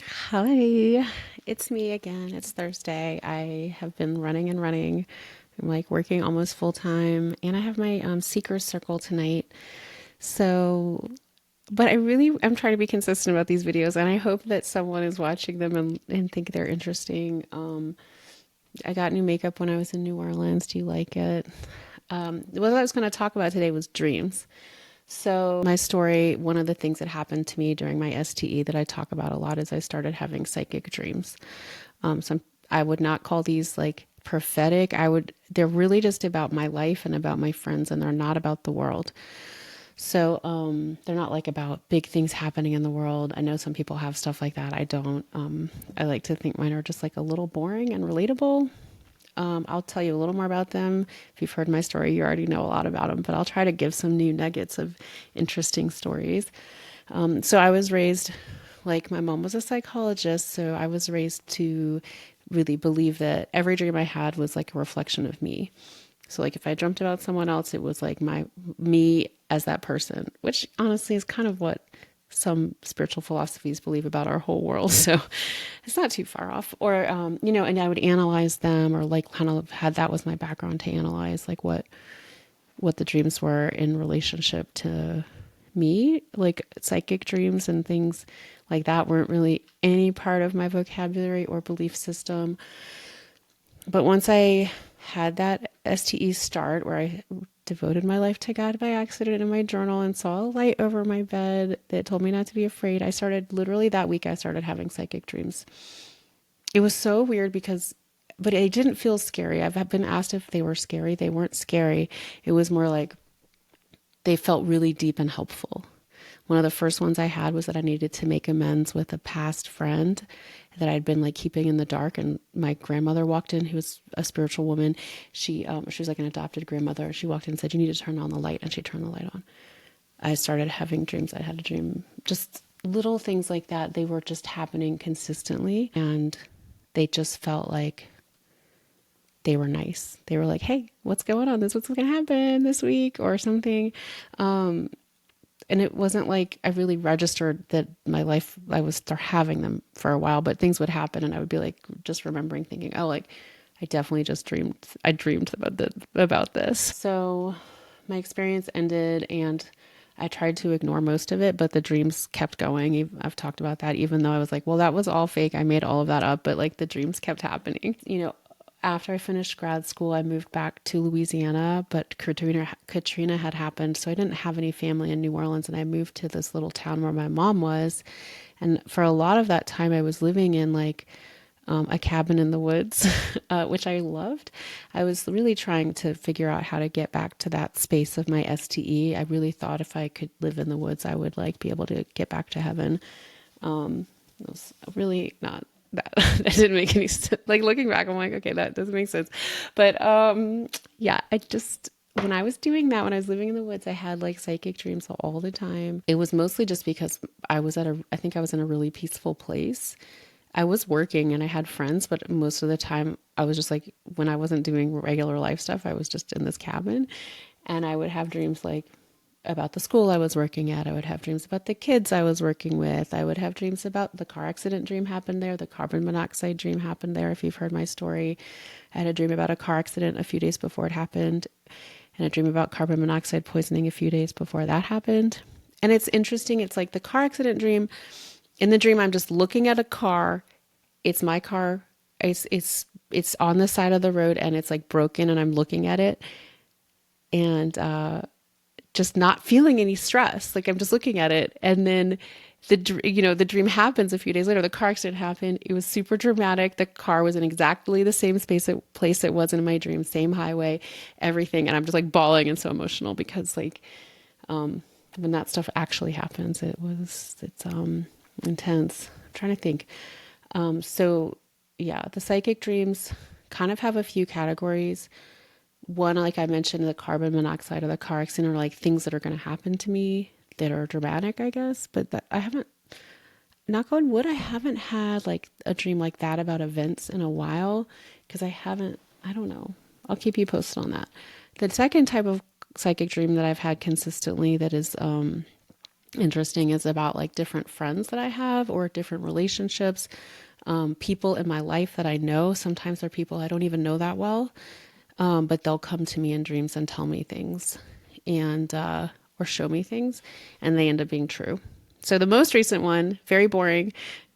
Hi, it's me again. It's Thursday. I have been running and running. I'm like working almost full time, and I have my Seekers Circle tonight. So, but I'm trying to be consistent about these videos, and I hope that someone is watching them and think they're interesting. I got new makeup when I was in New Orleans. Do you like it? What I was going to talk about today was dreams. So, my story, one of the things that happened to me during my STE that I talk about a lot is I started having psychic dreams. Some I would not call these like prophetic. They're really just about my life and about my friends, and they're not about the world. So, they're not like about big things happening in the world. I know some people have stuff like that. I don't. I like to think mine are just like a little boring and relatable. I'll tell you a little more about them. If you've heard my story, you already know a lot about them, but I'll try to give some new nuggets of interesting stories. So I was raised like my mom was a psychologist, so I was raised to really believe that every dream I had was like a reflection of me. So like if I dreamt about someone else, it was like my me as that person, which honestly is kind of what some spiritual philosophies believe about our whole world. So it's not too far off. Or and I would analyze them or like kind of had that was my background to analyze like what the dreams were in relationship to me. Like psychic dreams and things like that weren't really any part of my vocabulary or belief system. But once I had that STE start where I devoted my life to God by accident in my journal and saw a light over my bed that told me not to be afraid, I started literally that week, I started having psychic dreams. It was so weird but it didn't feel scary. I've been asked if they were scary. They weren't scary. It was more like they felt really deep and helpful. One of the first ones I had was that I needed to make amends with a past friend that I'd been like keeping in the dark. And my grandmother walked in, who was a spiritual woman. She was like an adopted grandmother. She walked in and said, "You need to turn on the light." And she turned the light on. I started having dreams. I had a dream, just little things like that. They were just happening consistently. And they just felt like they were nice. They were like, "Hey, what's going on? What's going to happen this week or something." And it wasn't like I really registered that my life, I was having them for a while, but things would happen and I would be like, just remembering thinking, oh, like I definitely just I dreamed about this. So my experience ended and I tried to ignore most of it, but the dreams kept going. I've talked about that, even though I was like, well, that was all fake. I made all of that up, but like the dreams kept happening. After I finished grad school, I moved back to Louisiana, but Katrina had happened. So I didn't have any family in New Orleans. And I moved to this little town where my mom was. And for a lot of that time, I was living in like a cabin in the woods, which I loved. I was really trying to figure out how to get back to that space of my STE. I really thought if I could live in the woods, I would like be able to get back to heaven. It was really not that. That didn't make any sense. Like looking back, I'm like, okay, that doesn't make sense. But yeah, I just when I was doing that, when I was living in the woods, I had like psychic dreams all the time. It was mostly just because I think I was in a really peaceful place. I was working and I had friends, but most of the time I was just like, when I wasn't doing regular life stuff, I was just in this cabin and I would have dreams like about the school I was working at. I would have dreams about the kids I was working with. I would have dreams about the car accident dream happened there. The carbon monoxide dream happened there. If you've heard my story, I had a dream about a car accident a few days before it happened and a dream about carbon monoxide poisoning a few days before that happened. And it's interesting. It's like the car accident dream. In the dream, I'm just looking at a car. It's my car. It's on the side of the road and it's like broken and I'm looking at it. And just not feeling any stress. Like I'm just looking at it. And then the dream happens a few days later. The car accident happened. It was super dramatic. The car was in exactly the same place it was in my dream, same highway, everything. And I'm just like bawling and so emotional because like, when that stuff actually happens, it's intense. I'm trying to think. So yeah, the psychic dreams kind of have a few categories. One, like I mentioned, the carbon monoxide or the car accident are like things that are going to happen to me that are dramatic, I guess. But that I haven't, knock on wood, I haven't had like a dream like that about events in a while because I don't know. I'll keep you posted on that. The second type of psychic dream that I've had consistently that is interesting is about like different friends that I have or different relationships, people in my life that I know. Sometimes they're people I don't even know that well, but they'll come to me in dreams and tell me things and, or show me things, and they end up being true. So the most recent one, very boring,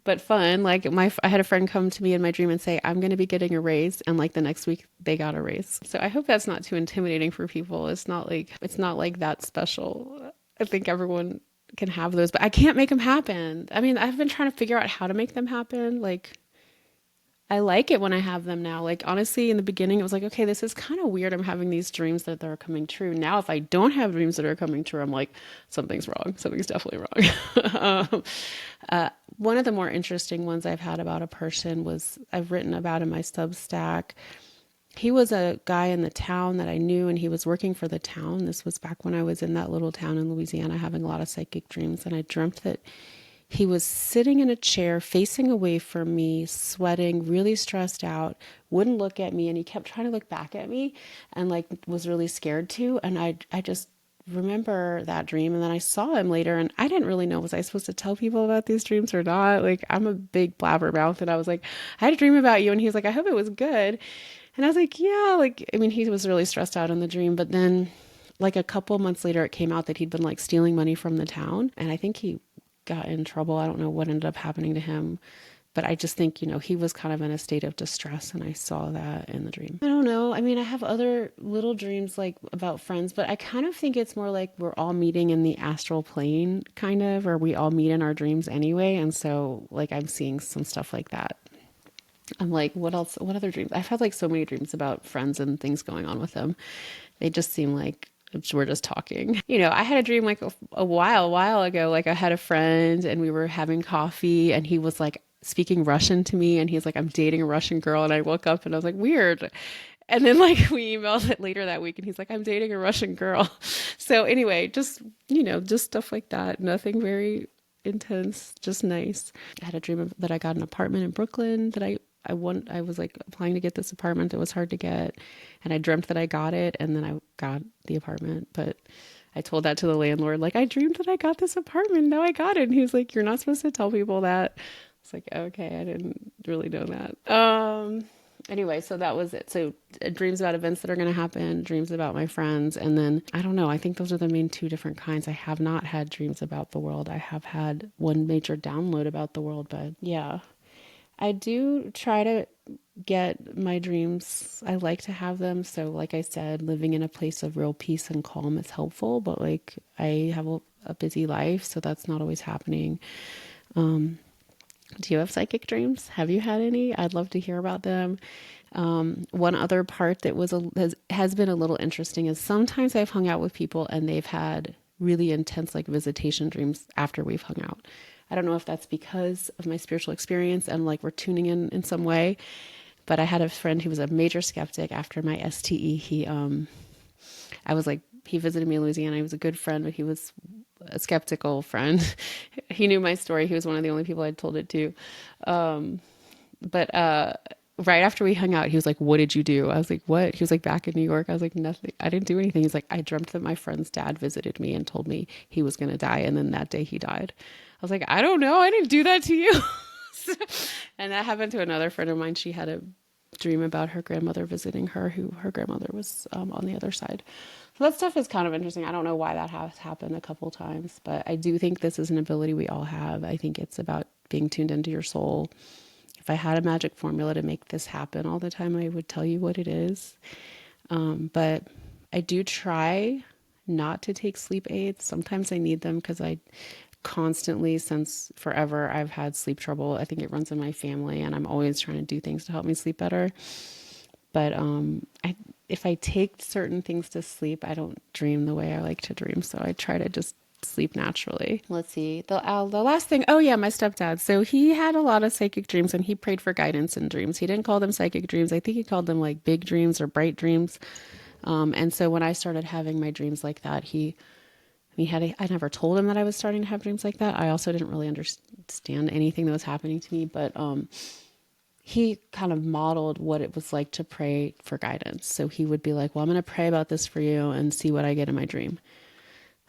but fun. Like I had a friend come to me in my dream and say, I'm going to be getting a raise. And like the next week they got a raise. So I hope that's not too intimidating for people. It's not like that special. I think everyone can have those, but I can't make them happen. I mean, I've been trying to figure out how to make them happen. Like I like it when I have them now. Like honestly, in the beginning, it was like, okay, this is kind of weird. I'm having these dreams that they're coming true. Now, if I don't have dreams that are coming true, I'm like, something's wrong. Something's definitely wrong. One of the more interesting ones I've had about a person was I've written about in my Substack. He was a guy in the town that I knew, and he was working for the town. This was back when I was in that little town in Louisiana, having a lot of psychic dreams, and I dreamt that he was sitting in a chair facing away from me, sweating, really stressed out, wouldn't look at me, and he kept trying to look back at me and like was really scared to. And I just remember that dream, and then I saw him later, and I didn't really know, was I supposed to tell people about these dreams or not? Like I'm a big blabbermouth, and I was like, I had a dream about you, and he was like, I hope it was good. And I was like, yeah, like I mean, he was really stressed out in the dream, but then like a couple months later it came out that he'd been like stealing money from the town, and I think he got in trouble. I don't know what ended up happening to him, but I just think, he was kind of in a state of distress, and I saw that in the dream. I don't know. I mean, I have other little dreams like about friends, but I kind of think it's more like we're all meeting in the astral plane, kind of, or we all meet in our dreams anyway. And so, like, I'm seeing some stuff like that. I'm like, what else? What other dreams? I've had like so many dreams about friends and things going on with them. They just seem like we're just talking. I had a dream like a while ago. Like I had a friend and we were having coffee, and he was like speaking Russian to me, and he's like, I'm dating a Russian girl. And I woke up and I was like, weird. And then like we emailed it later that week, and he's like, I'm dating a Russian girl. So anyway, just stuff like that. Nothing very intense, just nice. I had a dream that I got an apartment in Brooklyn that I was like applying to get this apartment. It was hard to get, and I dreamt that I got it, and then I got the apartment. But I told that to the landlord, like, I dreamed that I got this apartment. Now I got it. And he was like, you're not supposed to tell people that. It's like, okay, I didn't really know that. Anyway, so that was it. So dreams about events that are going to happen, dreams about my friends. And then I don't know, I think those are the main two different kinds. I have not had dreams about the world. I have had one major download about the world, but yeah, I do try to get my dreams. I like to have them. So like I said, living in a place of real peace and calm is helpful, but like I have a busy life, so that's not always happening. Do you have psychic dreams? Have you had any? I'd love to hear about them. One other part that has been a little interesting is sometimes I've hung out with people and they've had really intense like visitation dreams after we've hung out. I don't know if that's because of my spiritual experience and like we're tuning in some way, but I had a friend who was a major skeptic after my STE. I was like, he visited me in Louisiana. He was a good friend, but he was a skeptical friend. He knew my story. He was one of the only people I'd told it to. But right after we hung out, he was like, what did you do? I was like, what? He was like, back in New York. I was like, nothing. I didn't do anything. He's like, I dreamt that my friend's dad visited me and told me he was going to die. And then that day he died. I was like, I don't know. I didn't do that to you. And that happened to another friend of mine. She had a dream about her grandmother visiting her, who her grandmother was on the other side. So that stuff is kind of interesting. I don't know why that has happened a couple times, but I do think this is an ability we all have. I think it's about being tuned into your soul. If I had a magic formula to make this happen all the time, I would tell you what it is. But I do try not to take sleep aids. Sometimes I need them because I constantly, since forever, I've had sleep trouble. I think it runs in my family, and I'm always trying to do things to help me sleep better. But if I take certain things to sleep, I don't dream the way I like to dream. So I try to just sleep naturally. Let's see. The last thing. Oh yeah, my stepdad. So he had a lot of psychic dreams, and he prayed for guidance in dreams. He didn't call them psychic dreams. I think he called them like big dreams or bright dreams. And so when I started having my dreams like that, I never told him that I was starting to have dreams like that. I also didn't really understand anything that was happening to me, but he kind of modeled what it was like to pray for guidance. So he would be like, well, I'm going to pray about this for you and see what I get in my dream.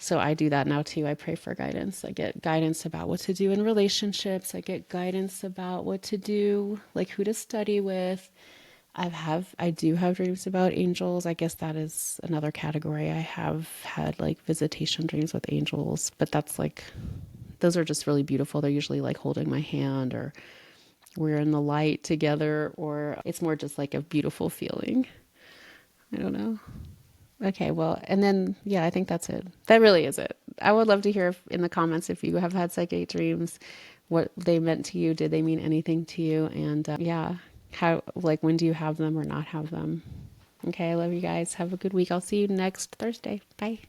So I do that now too. I pray for guidance. I get guidance about what to do in relationships. I get guidance about what to do, like who to study with. I do have dreams about angels. I guess that is another category. I have had like visitation dreams with angels, but that's like those are just really beautiful. They're usually like holding my hand or we're in the light together or it's more just like a beautiful feeling. I don't know. Okay, well, and then, yeah, I think that's it. That really is it. I would love to hear in the comments if you have had psychic dreams, what they meant to you. Did they mean anything to you? And yeah, how, like, when do you have them or not have them? Okay, I love you guys. Have a good week. I'll see you next Thursday. Bye.